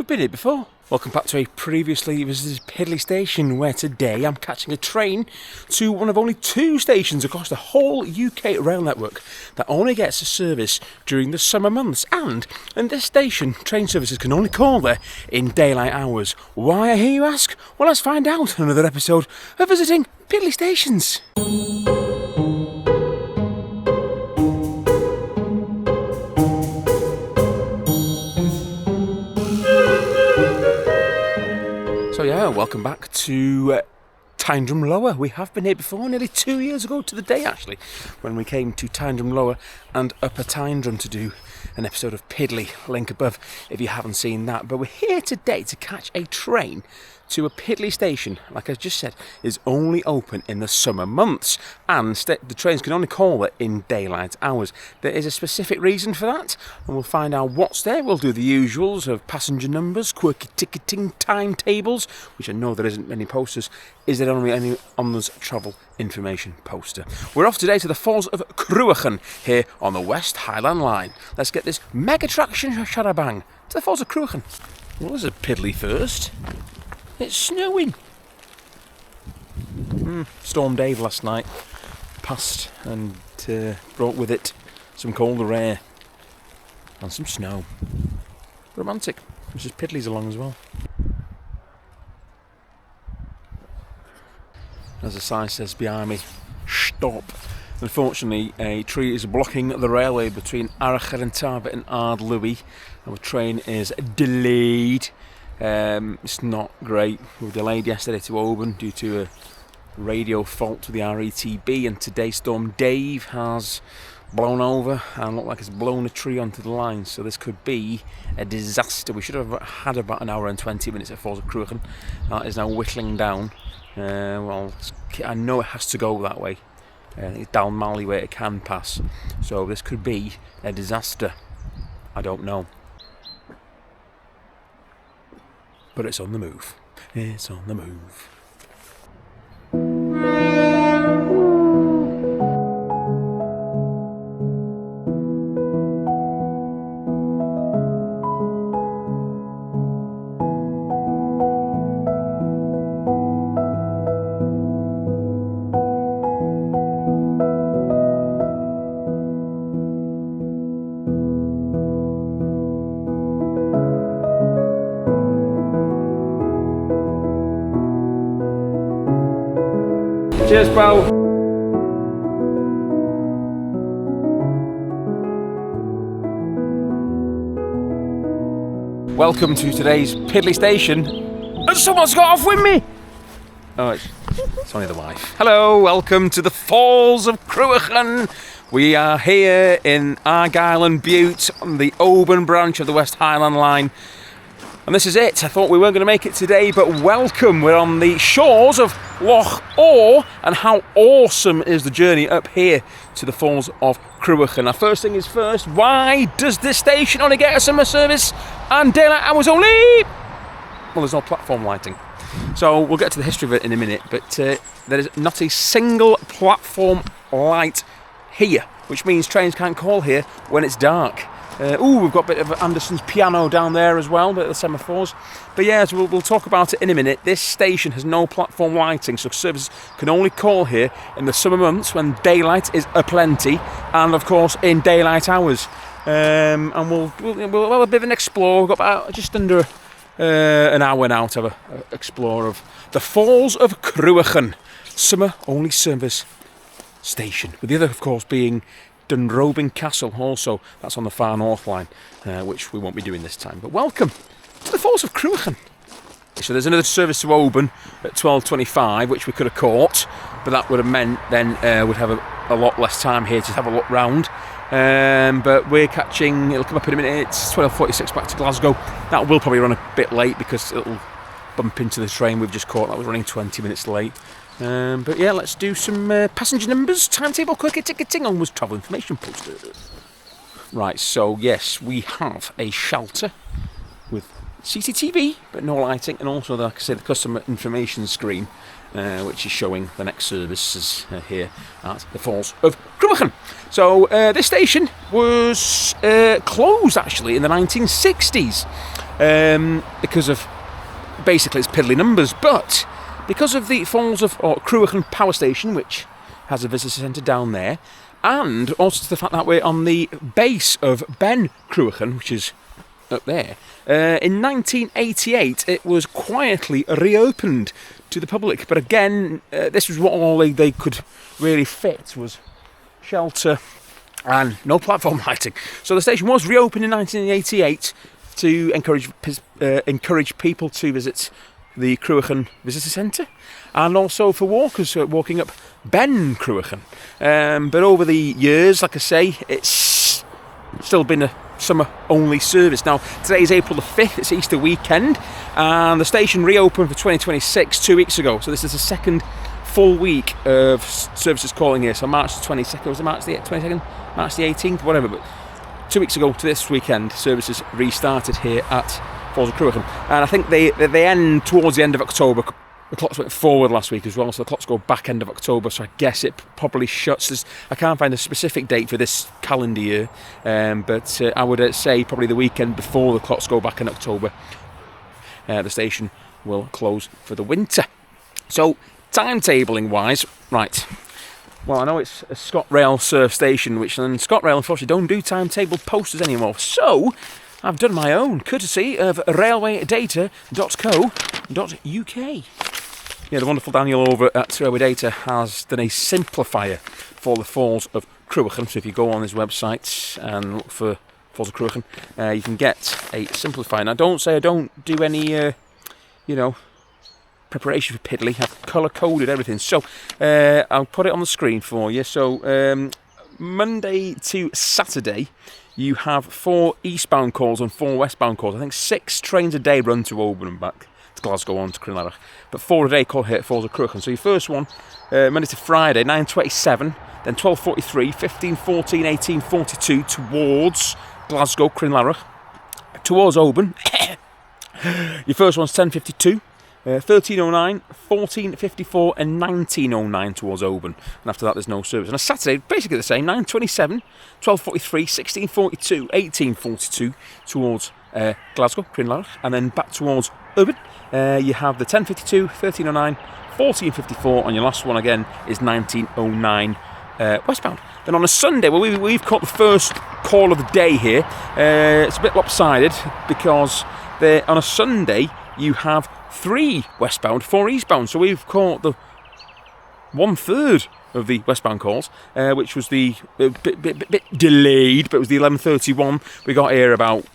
We've been here before. Welcome back to a previously visited Piddly station, where today I'm catching a train to one of only 2 stations across the whole UK rail network that only gets a service during the summer months. And in this station, train services can only call there in daylight hours. Why, I hear you ask? Well, let's find out in another episode of Visiting Piddly Stations. So yeah, welcome back to Tyndrum Lower. We have been here before, nearly 2 years ago to the day actually, when we came to Tyndrum Lower and Upper Tyndrum to do an episode of Piddly, link above if you haven't seen that. But we're here today to catch a train to a Piddly station, like I just said, is only open in the summer months, and the trains can only call it in daylight hours. There is a specific reason for that, and we'll find out what's there. We'll do the usuals of passenger numbers, quirky ticketing, timetables, which I know there isn't many posters. Is there only any Omni's travel information poster? We're off today to the Falls of Cruachan here on the West Highland line. Let's get this mega attraction sharabang to the Falls of Cruachan. Well, there's a Piddly first. It's snowing. Storm Dave last night passed and brought with it some colder air and some snow. Romantic. Mrs. Piddly's along as well. As the sign says behind me, stop. Unfortunately, a tree is blocking the railway between Arachar and Tarvet and Ardlui. Our train is delayed. It's not great. We were delayed yesterday to Oban due to a radio fault with the RETB, and today Storm Dave has blown over and looked like it's blown a tree onto the line, so this could be a disaster. We should have had about an hour and 20 minutes at Falls of Cruachan. That is now whittling down. Well, I know it has to go that way. It's down Mally where it can pass, so this could be a disaster. I don't know. But it's on the move. It's on the move. Cheers, pal. Welcome to today's Piddly station. And someone's got off with me! Oh, it's only the wife. Hello, welcome to the Falls of Cruachan. We are here in Argyll and Bute on the Oban branch of the West Highland line. And this is it. I thought we weren't going to make it today, but welcome. We're on the shores of Loch Awe, and how awesome is the journey up here to the Falls of Cruachan. Now, first thing is first, why does this station only get a summer service and daylight hours only? Well, there's no platform lighting. So we'll get to the history of it in a minute, but there is not a single platform light here, which means trains can't call here when it's dark. We've got a bit of Anderson's piano down there as well, a bit of the semaphores. But yeah, so we'll talk about it in a minute. This station has no platform lighting, so services can only call here in the summer months when daylight is aplenty, and of course in daylight hours. And we'll have a bit of an explore. We've got about just under an hour now to have an explore of the Falls of Cruachan, summer only service station. With the other, of course, being Dunrobin Castle, also that's on the far north line, which we won't be doing this time. But welcome to the Falls of Cruachan. So there's another service to Oban at 12:25, which we could have caught, but that would have meant then we'd have a lot less time here to have a look round. But we're catching, it'll come up in a minute, it's 12:46 back to Glasgow. That will probably run a bit late because it'll bump into the train we've just caught. That was running 20 minutes late. But yeah, let's do some passenger numbers, timetable, quirky ticketing, onwards travel information poster. Right, so yes, we have a shelter with CCTV, but no lighting, and also, like I say, the customer information screen, which is showing the next services here at the Falls of Cruachan. So this station was closed actually in the 1960s. because of, basically it's piddly numbers, but because of the Falls of Cruachan power station, which has a visitor centre down there, and also to the fact that we're on the base of Ben Cruachan, which is up there. In 1988, it was quietly reopened to the public, but again, this was what all they could really fit was shelter and no platform lighting. So the station was reopened in 1988 to encourage people to visit the Cruachan Visitor Centre, and also for walkers walking up Ben Cruachan. But over the years, like I say, it's still been a summer-only service. Now, today is April the 5th, it's Easter weekend, and the station reopened for 2026 2 weeks ago. So this is the second full week of services calling here. So March the 22nd, was it March the 22nd? March the 18th, whatever, but 2 weeks ago to this weekend, services restarted here at Falls of Cruachan. And I think they end towards the end of October. The clocks went forward last week as well, so the clocks go back end of October, so I guess it probably shuts. I can't find a specific date for this calendar year, but I would say probably the weekend before the clocks go back in October, the station will close for the winter. So, timetabling wise, right, well, I know it's a ScotRail Surf station, which then ScotRail unfortunately don't do timetable posters anymore, so I've done my own, courtesy of railwaydata.co.uk. Yeah, the wonderful Daniel over at Railway Data has done a simplifier for the Falls of Cruachan. So if you go on his website and look for Falls of Cruachan, you can get a simplifier. Now, don't say I don't do any, preparation for Piddly. I've colour-coded everything. So I'll put it on the screen for you. So Monday to Saturday, you have 4 eastbound calls and 4 westbound calls. I think 6 trains a day run to Oban and back, to Glasgow on to Crinlarach, but 4 a day call here at Falls of Cruachan. So your first one, Monday to Friday, 9:27, then 12:43, 15:14, 18:42 towards Glasgow, Crinlarach, towards Oban. Your first one's 10:52. 13:09, 14:54 and 19:09 towards Oban, and after that there's no service. And a Saturday, basically the same, 9:27, 12:43, 16:42, 18:42 towards Glasgow, Crinlarach, and then back towards Oban. You have the 10:52, 13:09, 14:54, and your last one again is 19:09 westbound. Then on a Sunday, well, we've caught the first call of the day here. It's a bit lopsided because on a Sunday you have 3 westbound, 4 eastbound. So we've caught the 1/3 of the westbound calls, which was the bit delayed, but it was the 11:31. We got here about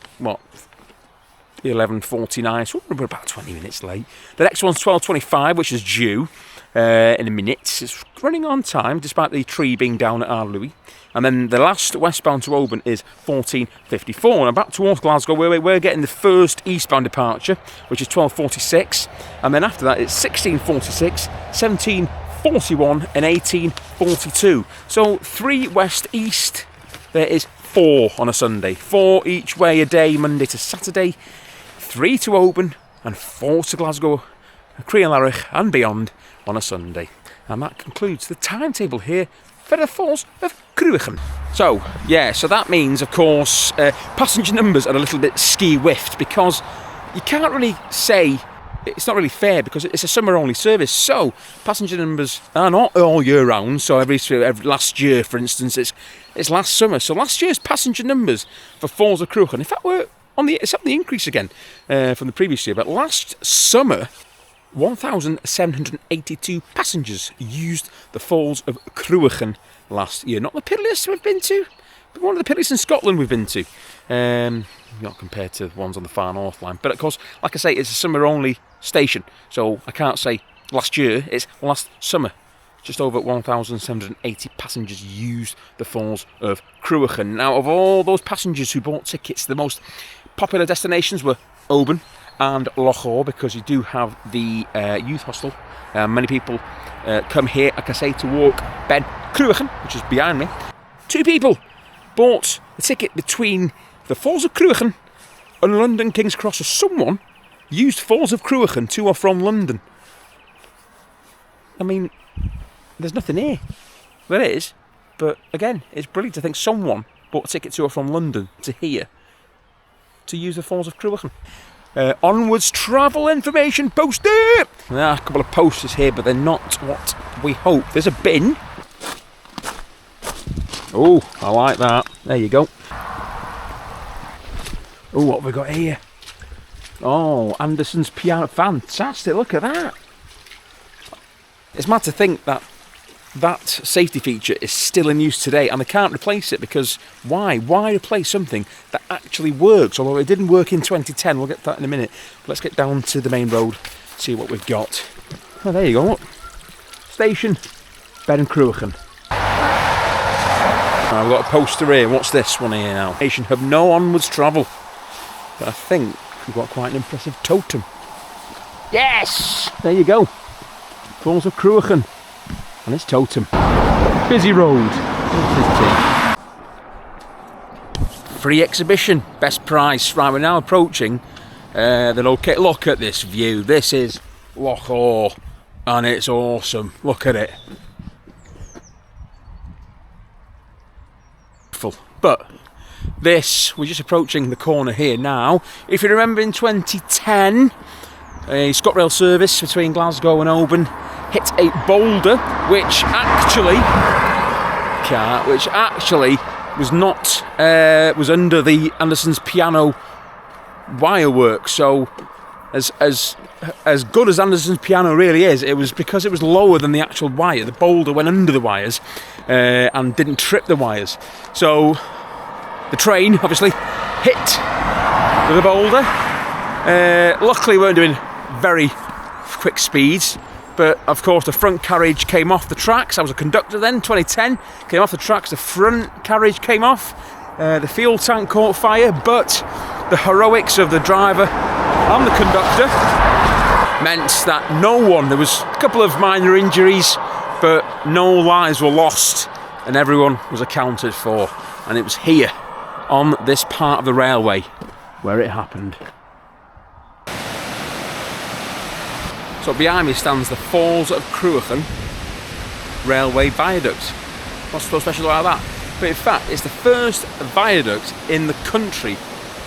11:49, so we're about 20 minutes late. The next one's 12:25, which is due in a minute. It's running on time despite the tree being down at Arlui. And then the last westbound to Oban is 14:54. And back towards Glasgow, where we're getting the first eastbound departure, which is 12:46. And then after that, it's 16:46, 17:41, and 18:42. So 3 west-east. There is 4 on a Sunday. 4 each way a day, Monday to Saturday. 3 to Oban and 4 to Glasgow, Crinlarach and beyond on a Sunday. And that concludes the timetable here for the Falls of Cruachan. So that means, of course, passenger numbers are a little bit ski-whiffed because you can't really say, it's not really fair because it's a summer-only service. So passenger numbers are not all year round. So every last year, for instance, it's last summer. So last year's passenger numbers for Falls of Cruachan, in fact, it's on the increase again from the previous year. But last summer, 1,782 passengers used the Falls of Cruachan last year. Not the piddliest we've been to, but one of the piddliest in Scotland we've been to. Not compared to the ones on the far north line. But of course, like I say, it's a summer-only station. So I can't say last year, it's last summer. Just over 1,780 passengers used the Falls of Cruachan. Now, of all those passengers who bought tickets, the most popular destinations were Oban and Loch Awe, because you do have the youth hostel. Many people come here, like I say, to walk Ben Cruachan, which is behind me. 2 people bought the ticket between the Falls of Cruachan and London King's Cross. So someone used Falls of Cruachan to or from London. I mean, there's nothing here. There is, but again, it's brilliant to think someone bought a ticket to or from London to here. to use the Falls of Cruachan. Onwards travel information poster! There are a couple of posters here, but they're not what we hope. There's a bin. Oh, I like that. There you go. Oh, what have we got here? Oh, Anderson's piano. Fantastic, look at that. It's mad to think that that safety feature is still in use today and they can't replace it, because why? Why replace something that actually works? Although it didn't work in 2010, we'll get to that in a minute. But let's get down to the main road, see what we've got. Oh, there you go, look. Station, Bed and Cruachan. I've got a poster here. What's this one here now? Station have no onwards travel. But I think we've got quite an impressive totem. Yes! There you go. Falls of Cruachan. And its totem. Busy road. Free exhibition. Best price. Right, we're now approaching the location. Look at this view. This is Loch Awe. And it's awesome. Look at it. But this, we're just approaching the corner here now. If you remember in 2010, a ScotRail service between Glasgow and Oban hit a boulder which actually was not was under the Anderson's piano wire work. So as good as Anderson's piano really is, it was because it was lower than the actual wire. The boulder went under the wires and didn't trip the wires. So the train obviously hit the boulder. Luckily we weren't doing very quick speeds, but of course the front carriage came off the tracks. I was a conductor then, 2010, came off the tracks, the front carriage came off, the fuel tank caught fire, but the heroics of the driver and the conductor meant that no one, there was a couple of minor injuries, but no lives were lost and everyone was accounted for. And it was here on this part of the railway where it happened. So behind me stands the Falls of Cruachan railway viaduct. What's so special about that? But in fact, it's the first viaduct in the country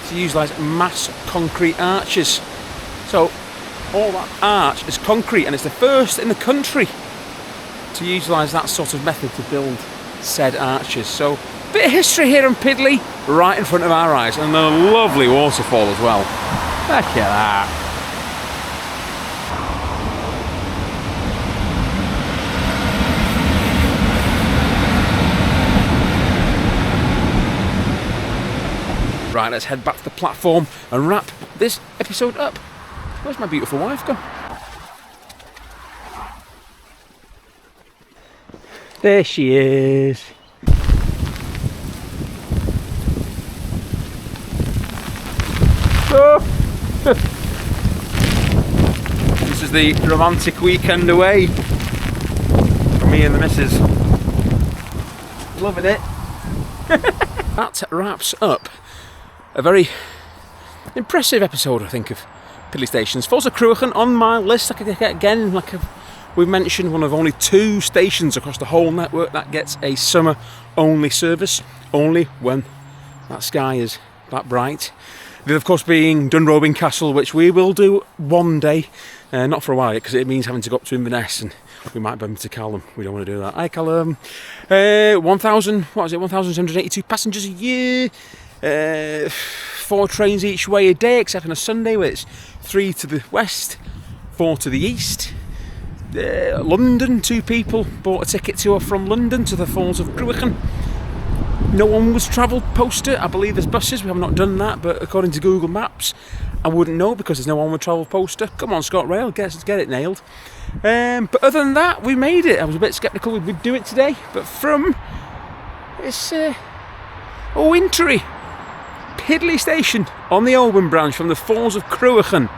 to utilise mass concrete arches. So all that arch is concrete, and it's the first in the country to utilise that sort of method to build said arches. So a bit of history here in Piddly, right in front of our eyes, and a lovely waterfall as well. Look at that. Right, let's head back to the platform and wrap this episode up. Where's my beautiful wife gone? There she is. Oh. This is the romantic weekend away for me and the missus. Loving it. That wraps up a very impressive episode, I think, of Piddly Stations. Falls of Cruachan on my list. Again, we've mentioned, one of only 2 stations across the whole network that gets a summer-only service, only when that sky is that bright. The of course being Dunrobin Castle, which we will do one day, not for a while, because it means having to go up to Inverness, and we might bump into Callum. We don't want to do that. Hi Callum. 1,782 passengers a year. 4 trains each way a day, except on a Sunday where it's 3 to the west, 4 to the east. London, 2 people bought a ticket to or from London to the Falls of Cruachan. No one was travelled poster. I believe there's buses, we have not done that, but according to Google Maps I wouldn't know because there's no onward travel poster. Come on ScotRail, get it nailed. But other than that, we made it. I was a bit sceptical we'd do it today, but from it's wintry Piddly Station on the Oban branch from the Falls of Cruachan.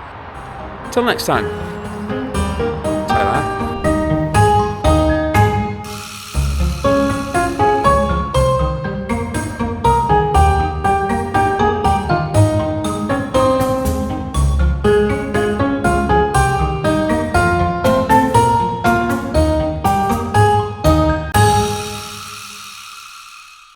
Till next time.